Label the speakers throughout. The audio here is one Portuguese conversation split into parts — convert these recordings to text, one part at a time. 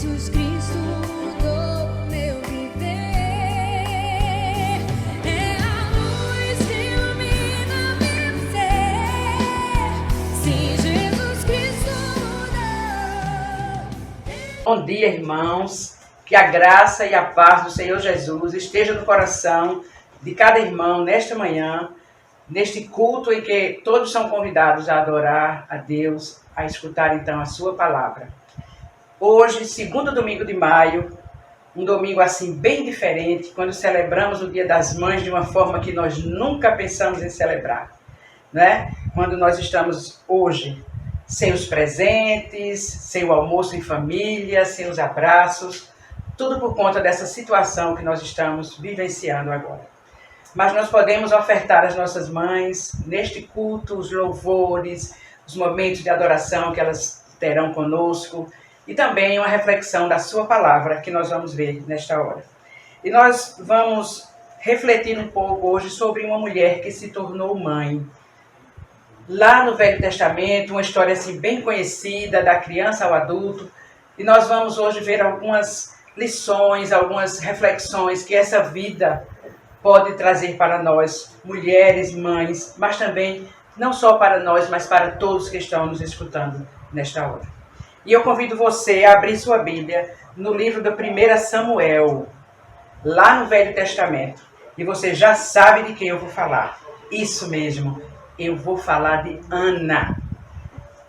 Speaker 1: Jesus Cristo mudou meu viver. É a luz que ilumina meu ser. Sim, Jesus Cristo mudou.
Speaker 2: Bom dia, irmãos. Que a graça e a paz do Senhor Jesus esteja no coração de cada irmão nesta manhã, neste culto em que todos são convidados a adorar a Deus, a escutar então a sua palavra. Hoje, segundo domingo de maio, um domingo assim bem diferente, quando celebramos o Dia das Mães de uma forma que nós nunca pensamos em celebrar, né? Quando nós estamos hoje sem os presentes, sem o almoço em família, sem os abraços, tudo por conta dessa situação que nós estamos vivenciando agora. Mas nós podemos ofertar às nossas mães, neste culto, os louvores, os momentos de adoração que elas terão conosco e também uma reflexão da sua palavra que nós vamos ver nesta hora. E nós vamos refletir um pouco hoje sobre uma mulher que se tornou mãe. Lá no Velho Testamento, uma história assim bem conhecida, da criança ao adulto, e nós vamos hoje ver algumas lições, algumas reflexões que essa vida pode trazer para nós, mulheres, mães, mas também não só para nós, mas para todos que estão nos escutando nesta hora. E eu convido você a abrir sua Bíblia no livro do 1 Samuel, lá no Velho Testamento. E você já sabe de quem eu vou falar. Isso mesmo, eu vou falar de Ana.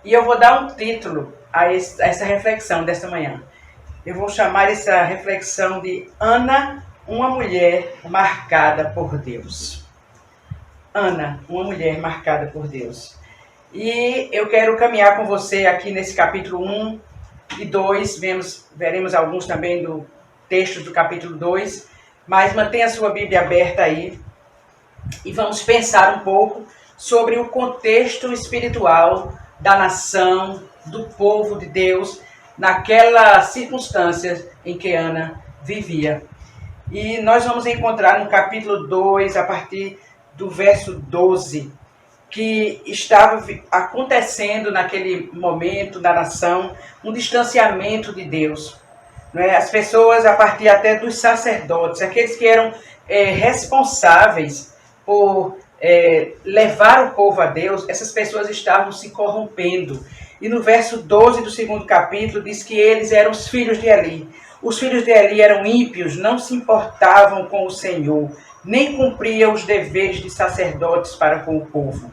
Speaker 2: E eu vou dar um título a essa reflexão desta manhã. Eu vou chamar essa reflexão de Ana, uma mulher marcada por Deus. Ana, uma mulher marcada por Deus. E eu quero caminhar com você aqui nesse capítulo 1 e 2. Veremos alguns também do texto do capítulo 2. Mas mantenha a sua Bíblia aberta aí. E vamos pensar um pouco sobre o contexto espiritual da nação, do povo de Deus, naquelas circunstâncias em que Ana vivia. E nós vamos encontrar no capítulo 2, a partir do verso 12, que estava acontecendo naquele momento da nação um distanciamento de Deus. Né? As pessoas, a partir até dos sacerdotes, aqueles que eram responsáveis por levar o povo a Deus, essas pessoas estavam se corrompendo. E no verso 12 do segundo capítulo diz que eles eram os filhos de Eli. Os filhos de Eli eram ímpios, não se importavam com o Senhor, nem cumpriam os deveres de sacerdotes para com o povo.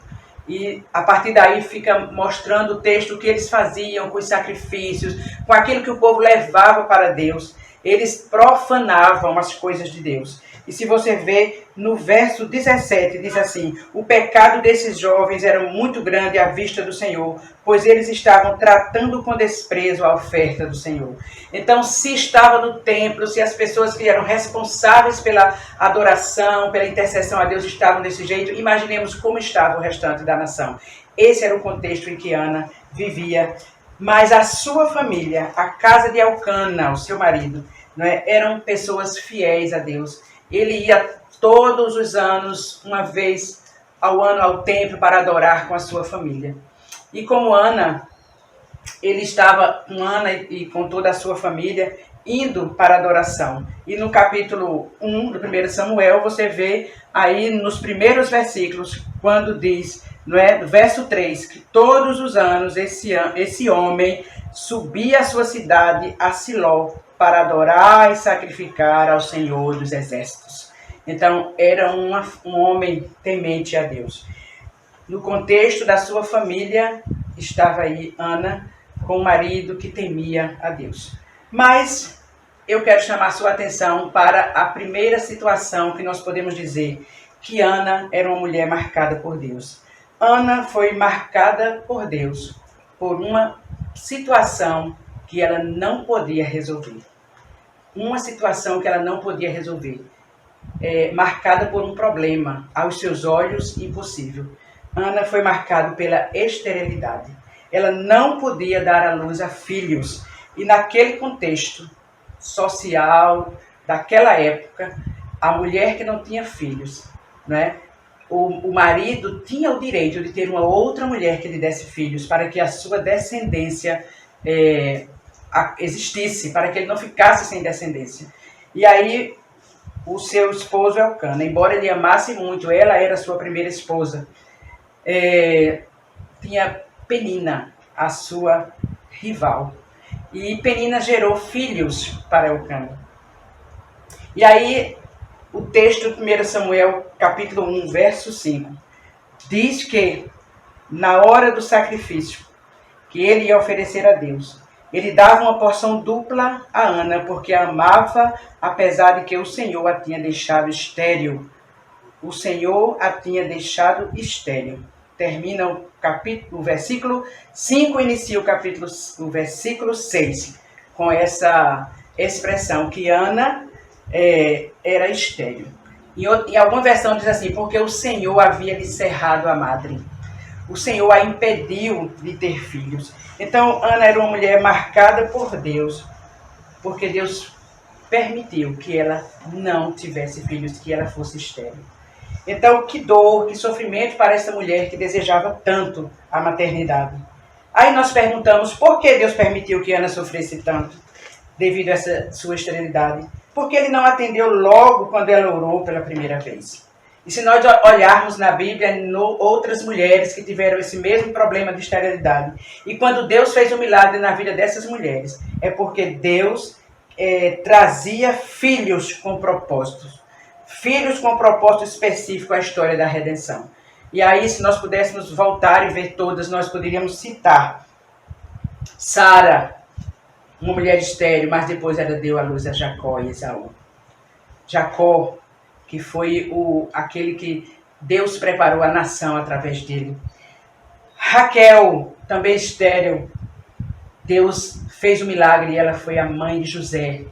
Speaker 2: E a partir daí fica mostrando o texto, o que eles faziam com os sacrifícios, com aquilo que o povo levava para Deus. Eles profanavam as coisas de Deus. E se você vê no verso 17, diz assim: o pecado desses jovens era muito grande à vista do Senhor, pois eles estavam tratando com desprezo a oferta do Senhor. Então, se estava no templo, se as pessoas que eram responsáveis pela adoração, pela intercessão a Deus estavam desse jeito, imaginemos como estava o restante da nação. Esse era o contexto em que Ana vivia. Mas a sua família, a casa de Elcana, o seu marido, eram pessoas fiéis a Deus. Ele ia todos os anos, uma vez ao ano, ao templo para adorar com a sua família. E como Ana, ele estava com Ana e com toda a sua família indo para a adoração. E no capítulo 1 do 1 Samuel, você vê aí nos primeiros versículos, quando diz, no verso 3, que todos os anos esse homem subia à sua cidade, a Siló, para adorar e sacrificar ao Senhor dos Exércitos. Então, era um homem temente a Deus. No contexto da sua família, estava aí Ana, com um marido que temia a Deus. Mas eu quero chamar a sua atenção para a primeira situação que nós podemos dizer que Ana era uma mulher marcada por Deus. Ana foi marcada por Deus por uma situação que ela não podia resolver. Uma situação que ela não podia resolver. Marcada por um problema, aos seus olhos, impossível. Ana foi marcada pela esterilidade. Ela não podia dar à luz a filhos. E naquele contexto social, daquela época, a mulher que não tinha filhos, né? O marido tinha o direito de ter uma outra mulher que lhe desse filhos, para que a sua descendência existisse, para que ele não ficasse sem descendência. E aí o seu esposo Elcana, embora ele amasse muito, ela era sua primeira esposa, tinha Penina, a sua rival. E Penina gerou filhos para Elcana. E aí o texto de 1 Samuel, capítulo 1, verso 5, diz que na hora do sacrifício que ele ia oferecer a Deus, ele dava uma porção dupla a Ana, porque a amava, apesar de que o Senhor a tinha deixado estéril. O Senhor a tinha deixado estéril. Termina o versículo 5, inicia o versículo 6, com essa expressão que Ana era estéril. Em alguma versão diz assim, porque o Senhor havia lhe cerrado a madre. O Senhor a impediu de ter filhos. Então, Ana era uma mulher marcada por Deus, porque Deus permitiu que ela não tivesse filhos, que ela fosse estéril. Então, que dor, que sofrimento para essa mulher que desejava tanto a maternidade. Aí nós perguntamos, por que Deus permitiu que Ana sofresse tanto, devido a essa sua esterilidade? Porque ele não atendeu logo quando ela orou pela primeira vez. E se nós olharmos na Bíblia, outras mulheres que tiveram esse mesmo problema de esterilidade, e quando Deus fez um milagre na vida dessas mulheres, é porque Deus trazia filhos com propósitos. Filhos com propósito específico à história da redenção. E aí, se nós pudéssemos voltar e ver todas, nós poderíamos citar Sara, uma mulher estéril, mas depois ela deu à luz a Jacó e Esaú. Jacó, que foi aquele que Deus preparou a nação através dele. Raquel, também estéril, Deus fez o milagre e ela foi a mãe de José.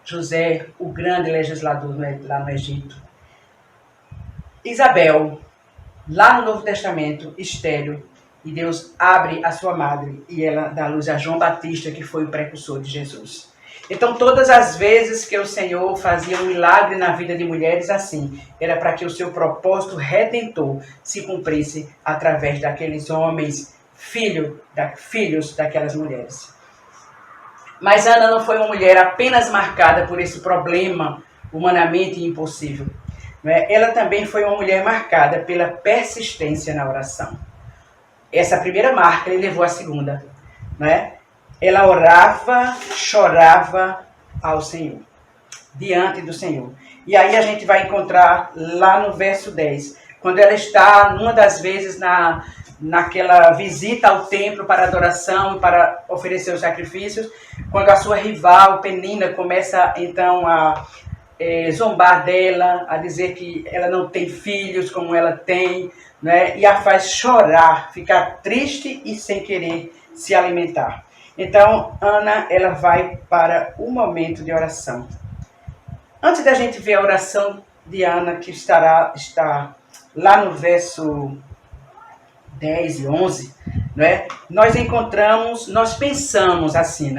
Speaker 2: José, o grande legislador lá no Egito. Isabel, lá no Novo Testamento, estéril, e Deus abre a sua madre e ela dá luz a João Batista, que foi o precursor de Jesus. Então, todas as vezes que o Senhor fazia um milagre na vida de mulheres assim, era para que o seu propósito redentor se cumprisse através daqueles homens, filhos daquelas mulheres. Mas Ana não foi uma mulher apenas marcada por esse problema humanamente impossível. Ela também foi uma mulher marcada pela persistência na oração. Essa primeira marca lhe levou à segunda. Ela orava, chorava ao Senhor, diante do Senhor. E aí a gente vai encontrar lá no verso 10, quando ela está, numa das vezes, naquela visita ao templo para adoração e para oferecer os sacrifícios, quando a sua rival, Penina, começa então a zombar dela, a dizer que ela não tem filhos como ela tem, e a faz chorar, ficar triste e sem querer se alimentar. Então, Ana, ela vai para o momento de oração. Antes da gente ver a oração de Ana, que está lá no verso 10 e 11, nós pensamos assim,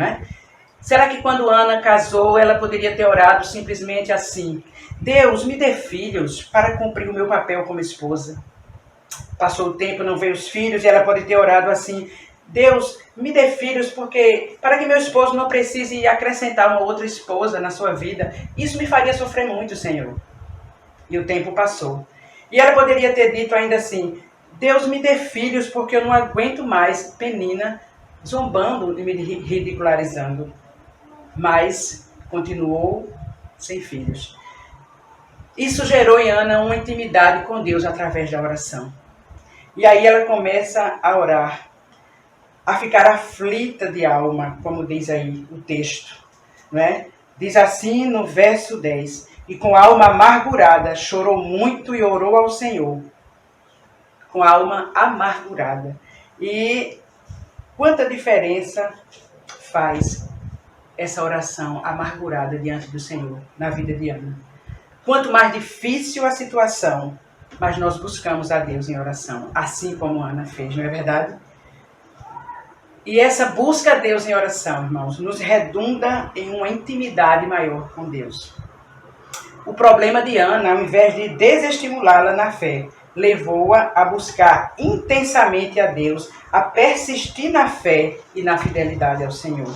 Speaker 2: Será que quando Ana casou, ela poderia ter orado simplesmente assim? Deus, me dê filhos para cumprir o meu papel como esposa. Passou o tempo, não veio os filhos, e ela pode ter orado assim: Deus, me dê filhos para que meu esposo não precise acrescentar uma outra esposa na sua vida. Isso me faria sofrer muito, Senhor. E o tempo passou. E ela poderia ter dito ainda assim: Deus, me dê filhos porque eu não aguento mais Penina zombando e me ridicularizando. Mas continuou sem filhos. Isso gerou em Ana uma intimidade com Deus através da oração. E aí ela começa a orar, a ficar aflita de alma, como diz aí o texto. Diz assim no verso 10, e com alma amargurada chorou muito e orou ao Senhor. Com alma amargurada. E quanta diferença faz essa oração amargurada diante do Senhor na vida de Ana. Quanto mais difícil a situação, mas nós buscamos a Deus em oração, assim como Ana fez, não é verdade? E essa busca a Deus em oração, irmãos, nos redunda em uma intimidade maior com Deus. O problema de Ana, ao invés de desestimulá-la na fé, levou-a a buscar intensamente a Deus, a persistir na fé e na fidelidade ao Senhor.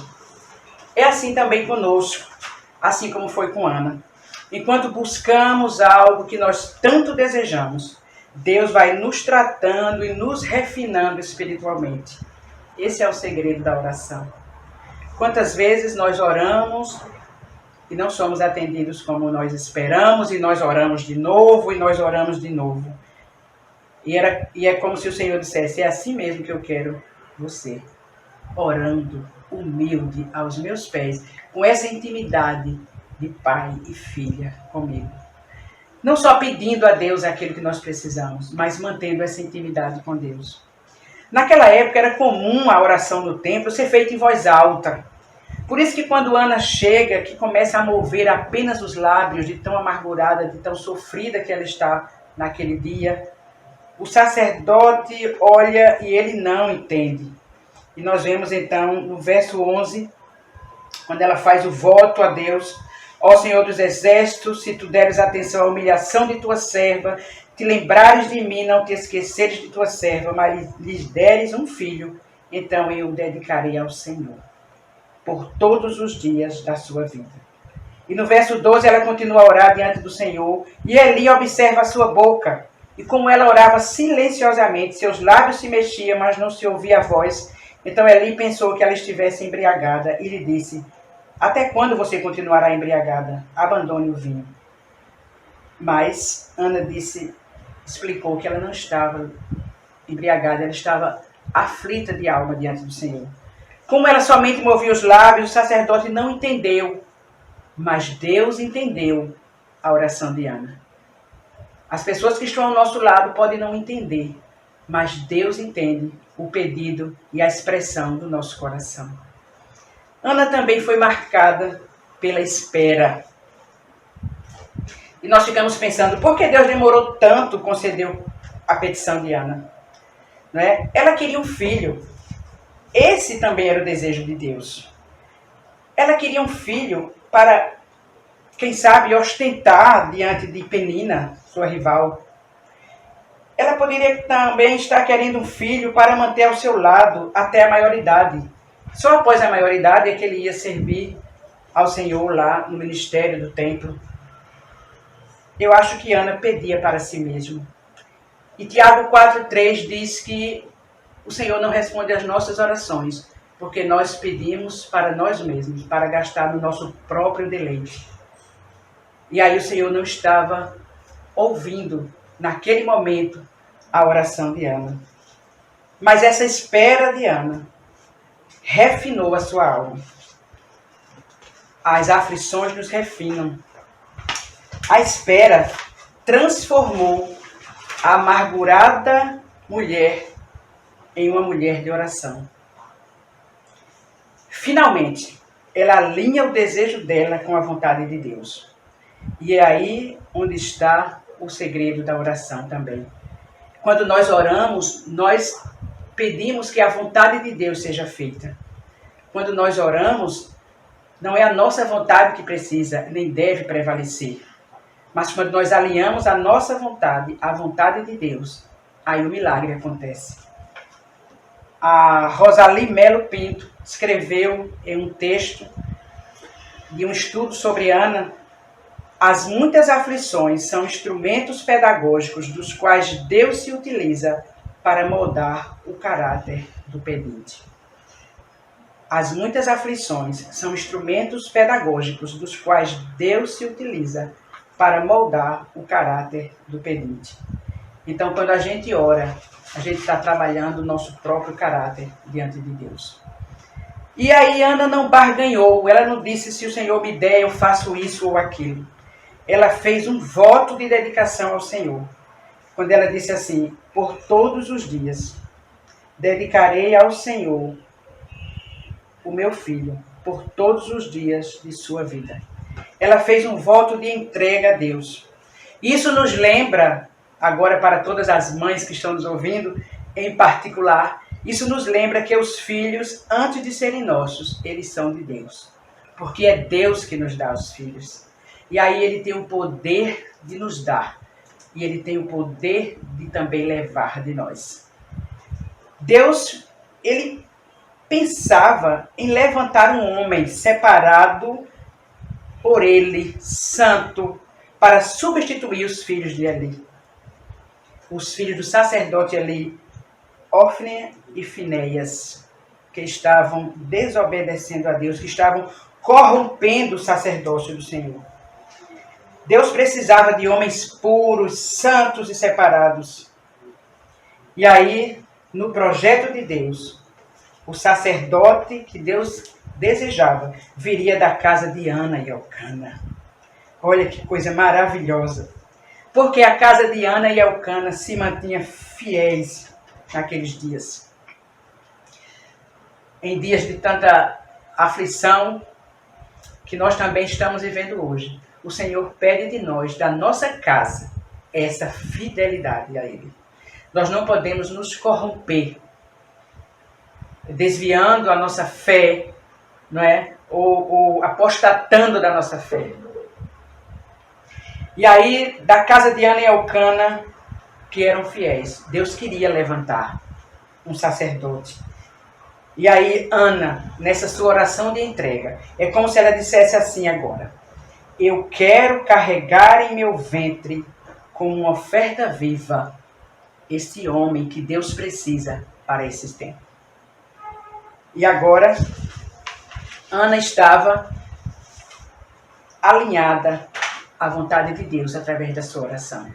Speaker 2: É assim também conosco, assim como foi com Ana. Enquanto buscamos algo que nós tanto desejamos, Deus vai nos tratando e nos refinando espiritualmente. Esse é o segredo da oração. Quantas vezes nós oramos e não somos atendidos como nós esperamos, e nós oramos de novo, e nós oramos de novo. E é como se o Senhor dissesse, é assim mesmo que eu quero você, orando, humilde, aos meus pés, com essa intimidade de pai e filha comigo. Não só pedindo a Deus aquilo que nós precisamos, mas mantendo essa intimidade com Deus. Naquela época era comum a oração no templo ser feita em voz alta. Por isso que quando Ana chega, que começa a mover apenas os lábios de tão amargurada, de tão sofrida que ela está naquele dia, o sacerdote olha e ele não entende. E nós vemos então no verso 11, quando ela faz o voto a Deus: ó Senhor dos Exércitos, se tu deres atenção à humilhação de tua serva, te lembrares de mim, não te esqueceres de tua serva, mas lhes deres um filho, então eu o dedicarei ao Senhor, por todos os dias da sua vida. E no verso 12 ela continua a orar diante do Senhor, e Eli observa a sua boca, e como ela orava silenciosamente, seus lábios se mexiam, mas não se ouvia a voz. Então Eli pensou que ela estivesse embriagada, e lhe disse: até quando você continuará embriagada? Abandone o vinho. Mas Ana explicou que ela não estava embriagada, ela estava aflita de alma diante do Senhor. Como ela somente movia os lábios, o sacerdote não entendeu, mas Deus entendeu a oração de Ana. As pessoas que estão ao nosso lado podem não entender, mas Deus entende o pedido e a expressão do nosso coração. Ana também foi marcada pela espera. E nós ficamos pensando, por que Deus demorou tanto conceder a petição de Ana? Não é? Ela queria um filho. Esse também era o desejo de Deus. Ela queria um filho para, quem sabe, ostentar diante de Penina, sua rival. Ela poderia também estar querendo um filho para manter ao seu lado até a maioridade. Só após a maioridade é que ele ia servir ao Senhor lá no ministério do templo. Eu acho que Ana pedia para si mesma. E Tiago 4,3 diz que o Senhor não responde às nossas orações, porque nós pedimos para nós mesmos, para gastar no nosso próprio deleite. E aí o Senhor não estava ouvindo, naquele momento, a oração de Ana. Mas essa espera de Ana refinou a sua alma. As aflições nos refinam. A espera transformou a amargurada mulher em uma mulher de oração. Finalmente, ela alinha o desejo dela com a vontade de Deus. E é aí onde está o segredo da oração também. Quando nós oramos, nós pedimos que a vontade de Deus seja feita. Quando nós oramos, não é a nossa vontade que precisa, nem deve prevalecer. Mas quando nós alinhamos a nossa vontade à vontade de Deus, aí o milagre acontece. A Rosali Melo Pinto escreveu em um texto de um estudo sobre Ana: as muitas aflições são instrumentos pedagógicos dos quais Deus se utiliza para moldar o caráter do pedinte. As muitas aflições são instrumentos pedagógicos dos quais Deus se utiliza para moldar o caráter do pedinte. Então, quando a gente ora, a gente está trabalhando o nosso próprio caráter diante de Deus. E aí Ana não barganhou, ela não disse: se o Senhor me der, eu faço isso ou aquilo. Ela fez um voto de dedicação ao Senhor, quando ela disse assim: por todos os dias dedicarei ao Senhor o meu filho, por todos os dias de sua vida. Ela fez um voto de entrega a Deus. Isso nos lembra, agora para todas as mães que estão nos ouvindo, em particular, isso nos lembra que os filhos, antes de serem nossos, eles são de Deus. Porque é Deus que nos dá os filhos. E aí ele tem o poder de nos dar. E ele tem o poder de também levar de nós. Deus, ele pensava em levantar um homem separado por ele, santo, para substituir os filhos de Eli. Os filhos do sacerdote Eli, Ofne e Finéias, que estavam desobedecendo a Deus, que estavam corrompendo o sacerdócio do Senhor. Deus precisava de homens puros, santos e separados. E aí, no projeto de Deus, o sacerdote que Deus desejava viria da casa de Ana e Elcana. Olha que coisa maravilhosa. Porque a casa de Ana e Elcana se mantinha fiéis naqueles dias. Em dias de tanta aflição que nós também estamos vivendo hoje, o Senhor pede de nós, da nossa casa, essa fidelidade a Ele. Nós não podemos nos corromper, desviando a nossa fé, não é? Ou apostatando da nossa fé. E aí, da casa de Ana e Elcana, que eram fiéis, Deus queria levantar um sacerdote. E aí, Ana, nessa sua oração de entrega, é como se ela dissesse assim agora: eu quero carregar em meu ventre, como uma oferta viva, esse homem que Deus precisa para esses tempos. E agora, Ana estava alinhada à vontade de Deus através da sua oração.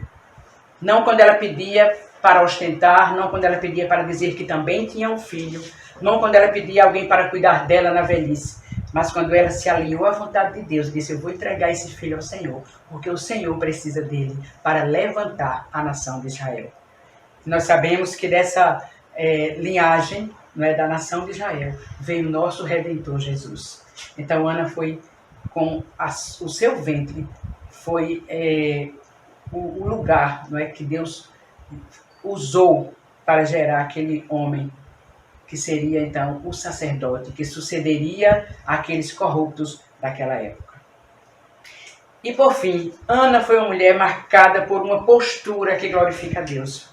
Speaker 2: Não quando ela pedia para ostentar, não quando ela pedia para dizer que também tinha um filho, não quando ela pedia alguém para cuidar dela na velhice, mas quando ela se alinhou à vontade de Deus, disse: eu vou entregar esse filho ao Senhor, porque o Senhor precisa dele para levantar a nação de Israel. Nós sabemos que dessa linhagem, não é, da nação de Israel, veio o nosso Redentor Jesus. Então Ana foi com o seu ventre, foi o lugar, não é, que Deus usou para gerar aquele homem que seria então o sacerdote, que sucederia aqueles corruptos daquela época. E por fim, Ana foi uma mulher marcada por uma postura que glorifica a Deus.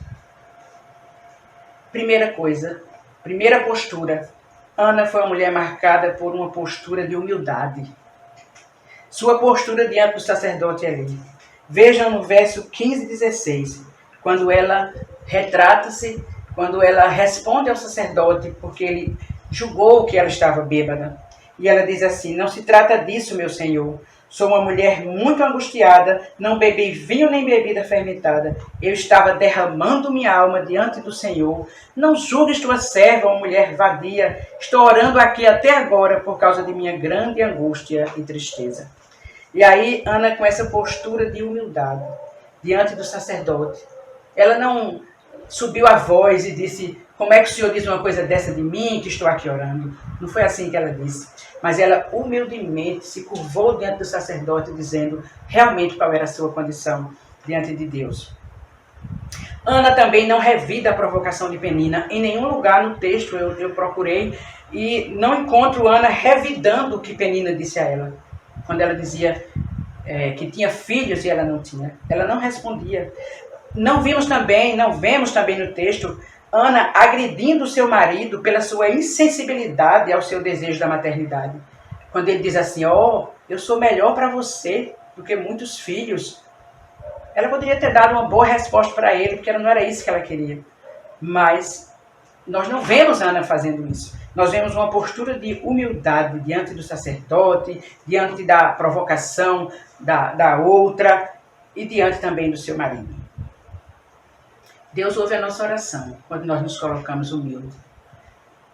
Speaker 2: Primeira postura, Ana foi uma mulher marcada por uma postura de humildade. Sua postura diante do sacerdote Eli. Vejam no verso 15 e 16, quando ela retrata-se, quando ela responde ao sacerdote, porque ele julgou que ela estava bêbada. E ela diz assim: não se trata disso, meu senhor. Sou uma mulher muito angustiada, não bebi vinho nem bebida fermentada. Eu estava derramando minha alma diante do Senhor. Não julgues tua serva, uma mulher vadia. Estou orando aqui até agora por causa de minha grande angústia e tristeza. E aí, Ana, com essa postura de humildade, diante do sacerdote, ela não subiu a voz e disse: como é que o senhor diz uma coisa dessa de mim, que estou aqui orando? Não foi assim que ela disse. Mas ela humildemente se curvou diante do sacerdote, dizendo realmente qual era a sua condição diante de Deus. Ana também não revida a provocação de Penina. Em nenhum lugar no texto eu procurei e não encontro Ana revidando o que Penina disse a ela. Quando ela dizia que tinha filhos e ela não tinha. Ela não respondia. Não vemos também no texto Ana agredindo seu marido pela sua insensibilidade ao seu desejo da maternidade. Quando ele diz assim: eu sou melhor para você do que muitos filhos. Ela poderia ter dado uma boa resposta para ele, porque não era isso que ela queria. Mas nós não vemos Ana fazendo isso. Nós vemos uma postura de humildade diante do sacerdote, diante da provocação da outra e diante também do seu marido. Deus ouve a nossa oração quando nós nos colocamos humildes.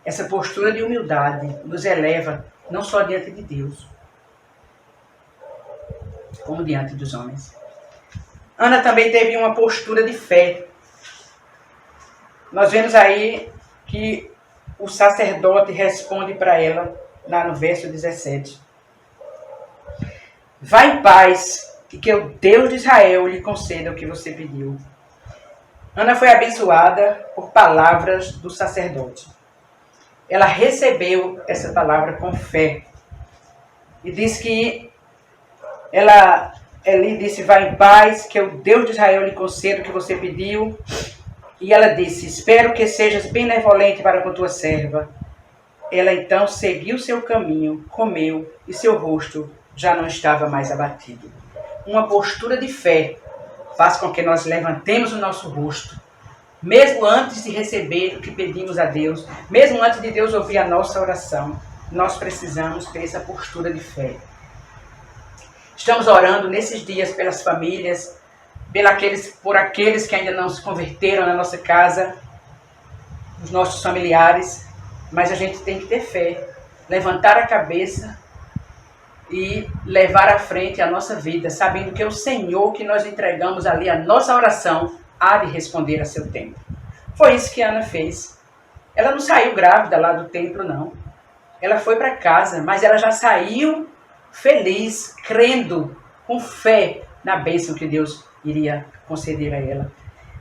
Speaker 2: Essa postura de humildade nos eleva não só diante de Deus, como diante dos homens. Ana também teve uma postura de fé. Nós vemos aí que o sacerdote responde para ela, lá no verso 17. Vá em paz, e que o Deus de Israel lhe conceda o que você pediu. Ana foi abençoada por palavras do sacerdote. Ela recebeu essa palavra com fé. E diz que Eli disse: vá em paz, que o Deus de Israel lhe conceda o que você pediu. E ela disse: espero que sejas benevolente para com tua serva. Ela então seguiu seu caminho, comeu e seu rosto já não estava mais abatido. Uma postura de fé faz com que nós levantemos o nosso rosto, mesmo antes de receber o que pedimos a Deus, mesmo antes de Deus ouvir a nossa oração. Nós precisamos ter essa postura de fé. Estamos orando nesses dias pelas famílias, por aqueles que ainda não se converteram na nossa casa, os nossos familiares, mas a gente tem que ter fé, levantar a cabeça e levar à frente a nossa vida, sabendo que é o Senhor que nós entregamos ali a nossa oração há de responder a seu tempo. Foi isso que Ana fez. Ela não saiu grávida lá do templo, não. Ela foi para casa, mas ela já saiu feliz, crendo, com fé na bênção que Deus iria conceder a ela.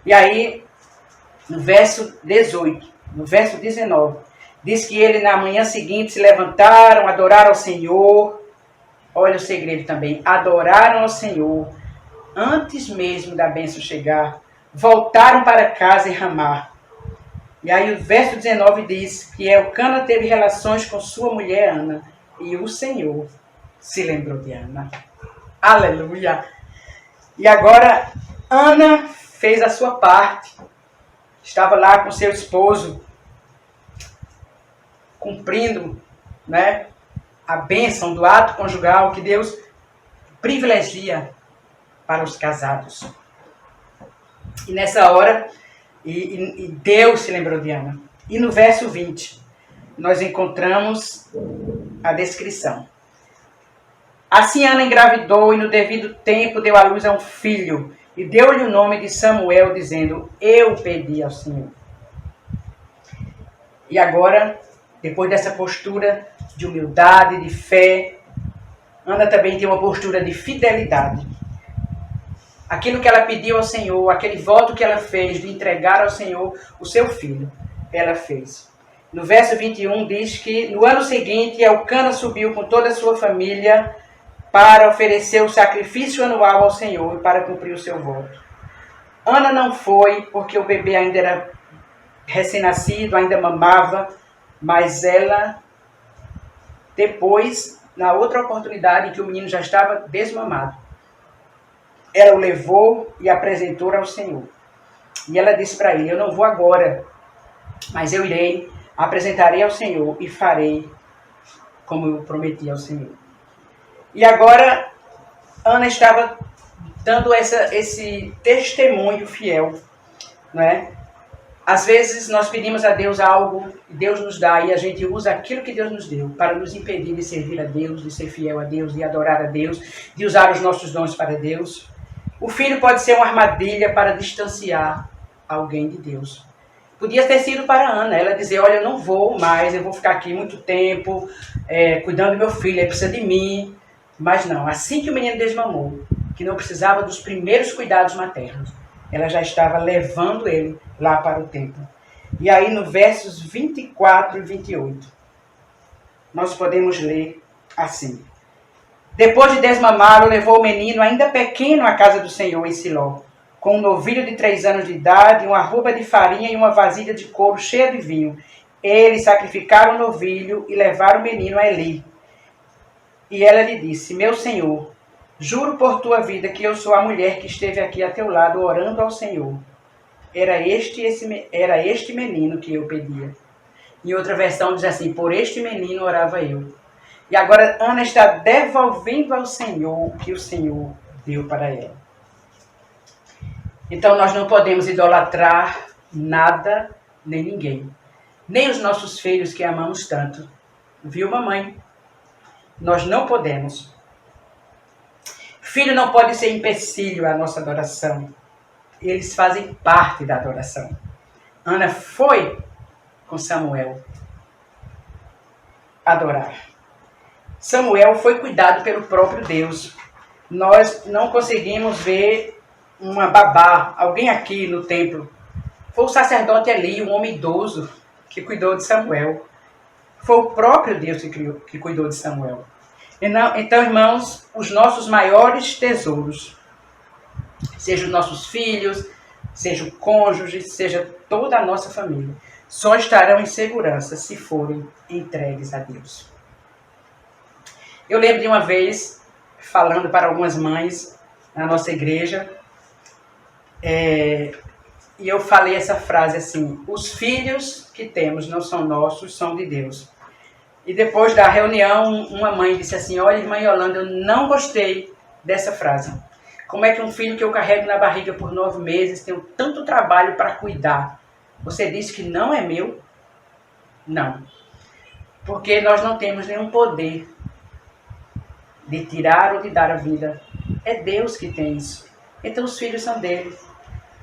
Speaker 2: E aí, no verso 18, no verso 19, diz que ele na manhã seguinte se levantaram, adoraram ao Senhor. Olha o segredo também, adoraram ao Senhor. Antes mesmo da bênção chegar, voltaram para casa em Ramá. E aí o verso 19 diz que Elcana teve relações com sua mulher Ana, e o Senhor se lembrou de Ana. Aleluia! E agora Ana fez a sua parte. Estava lá com seu esposo, cumprindo, né, a bênção do ato conjugal que Deus privilegia para os casados. E nessa hora, e Deus se lembrou de Ana. E no verso 20, nós encontramos a descrição. Assim Ana engravidou e no devido tempo deu à luz a um filho e deu-lhe o nome de Samuel, dizendo, eu pedi ao Senhor. E agora, depois dessa postura de humildade, de fé, Ana também tem uma postura de fidelidade. Aquilo que ela pediu ao Senhor, aquele voto que ela fez de entregar ao Senhor o seu filho, ela fez. No verso 21 diz que no ano seguinte Elcana subiu com toda a sua família para oferecer o sacrifício anual ao Senhor e para cumprir o seu voto. Ana não foi porque o bebê ainda era recém-nascido, ainda mamava, mas ela, depois, na outra oportunidade em que o menino já estava desmamado, ela o levou e apresentou ao Senhor. E ela disse para ele, eu não vou agora, mas eu irei, apresentarei ao Senhor e farei como eu prometi ao Senhor. E agora, Ana estava dando esse testemunho fiel, não é? Às vezes nós pedimos a Deus algo, e Deus nos dá, e a gente usa aquilo que Deus nos deu para nos impedir de servir a Deus, de ser fiel a Deus, de adorar a Deus, de usar os nossos dons para Deus. O filho pode ser uma armadilha para distanciar alguém de Deus. Podia ter sido para Ana, ela dizer, olha, eu não vou mais, eu vou ficar aqui muito tempo, cuidando do meu filho, ele precisa de mim. Mas não, assim que o menino desmamou, que não precisava dos primeiros cuidados maternos, ela já estava levando ele lá para o templo. E aí no versos 24 e 28, nós podemos ler assim. Depois de desmamá-lo, levou o menino ainda pequeno à casa do Senhor em Siló, com um novilho de 3 anos de idade, uma arroba de farinha e uma vasilha de couro cheia de vinho. Eles sacrificaram o novilho e levaram o menino a Eli. E ela lhe disse, meu Senhor, juro por tua vida que eu sou a mulher que esteve aqui a teu lado orando ao Senhor. Era este menino que eu pedia. Em outra versão diz assim, por este menino orava eu. E agora Ana está devolvendo ao Senhor o que o Senhor deu para ela. Então nós não podemos idolatrar nada nem ninguém. Nem os nossos filhos que amamos tanto. Viu, mamãe? Nós não podemos. Filho não pode ser empecilho à nossa adoração. Eles fazem parte da adoração. Ana foi com Samuel adorar. Samuel foi cuidado pelo próprio Deus. Nós não conseguimos ver uma babá, alguém aqui no templo. Foi o sacerdote Eli, um homem idoso, que cuidou de Samuel. Foi o próprio Deus que cuidou de Samuel. Então, irmãos, os nossos maiores tesouros, seja os nossos filhos, seja o cônjuge, seja toda a nossa família, só estarão em segurança se forem entregues a Deus. Eu lembro de uma vez, falando para algumas mães na nossa igreja, e eu falei essa frase assim: os filhos que temos não são nossos, são de Deus. E depois da reunião, uma mãe disse assim: olha, irmã Yolanda, eu não gostei dessa frase. Como é que um filho que eu carrego na barriga por 9 meses, tenho tanto trabalho para cuidar, você disse que não é meu? Não. Porque nós não temos nenhum poder de tirar ou de dar a vida. É Deus que tem isso. Então os filhos são dele.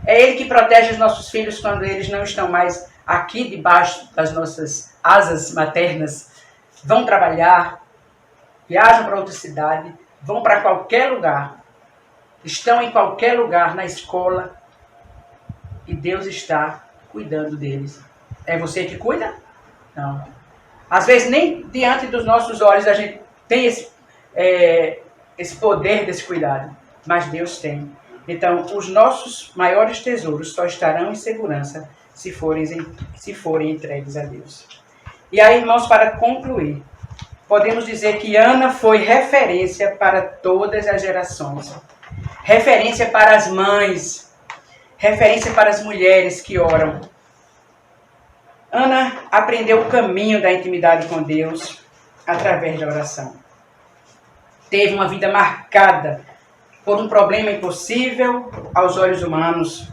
Speaker 2: É Ele que protege os nossos filhos quando eles não estão mais aqui debaixo das nossas asas maternas. Vão trabalhar, viajam para outra cidade, vão para qualquer lugar. Estão em qualquer lugar, na escola. E Deus está cuidando deles. É você que cuida? Não. Às vezes nem diante dos nossos olhos a gente tem esse poder desse cuidado. Mas Deus tem. Então, os nossos maiores tesouros só estarão em segurança se forem entregues a Deus. E aí, irmãos, para concluir, podemos dizer que Ana foi referência para todas as gerações. Referência para as mães. Referência para as mulheres que oram. Ana aprendeu o caminho da intimidade com Deus através da oração. Teve uma vida marcada por um problema impossível aos olhos humanos,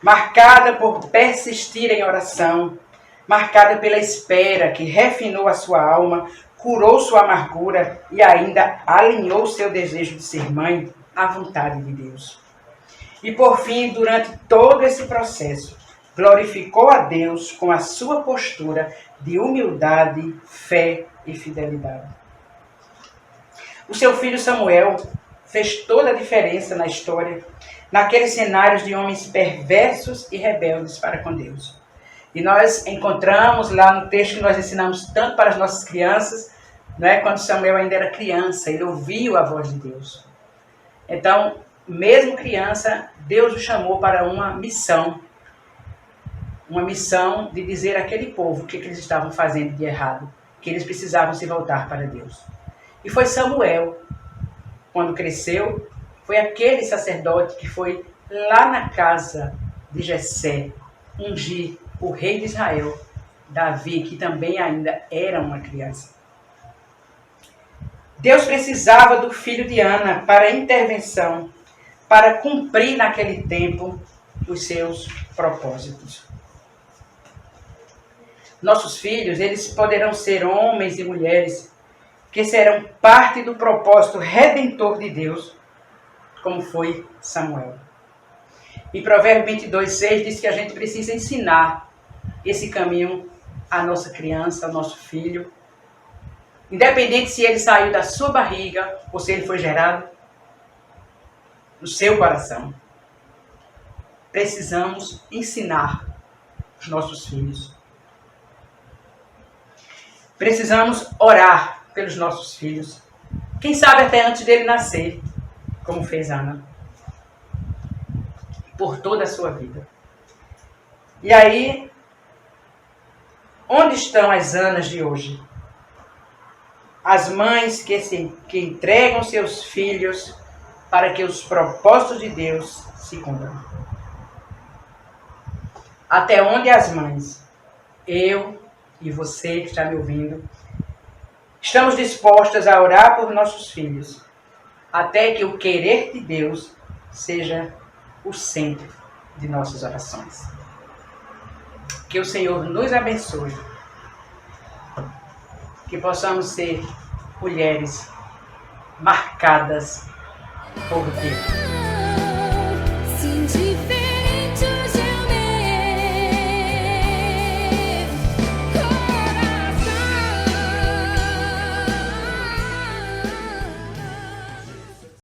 Speaker 2: marcada por persistir em oração, marcada pela espera que refinou a sua alma, curou sua amargura e ainda alinhou seu desejo de ser mãe à vontade de Deus. E por fim, durante todo esse processo, glorificou a Deus com a sua postura de humildade, fé e fidelidade. O seu filho Samuel fez toda a diferença na história, naqueles cenários de homens perversos e rebeldes para com Deus. E nós encontramos lá no texto que nós ensinamos tanto para as nossas crianças, né, quando Samuel ainda era criança, ele ouviu a voz de Deus. Então, mesmo criança, Deus o chamou para uma missão de dizer àquele povo o que eles estavam fazendo de errado, que eles precisavam se voltar para Deus. E foi Samuel, quando cresceu, foi aquele sacerdote que foi lá na casa de Jessé ungir o rei de Israel, Davi, que também ainda era uma criança. Deus precisava do filho de Ana para a intervenção, para cumprir naquele tempo os seus propósitos. Nossos filhos, eles poderão ser homens e mulheres que serão parte do propósito redentor de Deus, como foi Samuel. E Provérbios 22:6 diz que a gente precisa ensinar esse caminho à nossa criança, ao nosso filho, independente se ele saiu da sua barriga ou se ele foi gerado no seu coração. Precisamos ensinar os nossos filhos. Precisamos orar pelos nossos filhos. Quem sabe até antes dele nascer, como fez Ana. Por toda a sua vida. E aí, onde estão as Anas de hoje? As mães que entregam seus filhos para que os propósitos de Deus se cumpram. Até onde as mães, eu e você que está me ouvindo, estamos dispostas a orar por nossos filhos, até que o querer de Deus seja o centro de nossas orações. Que o Senhor nos abençoe. Que possamos ser mulheres marcadas por Deus.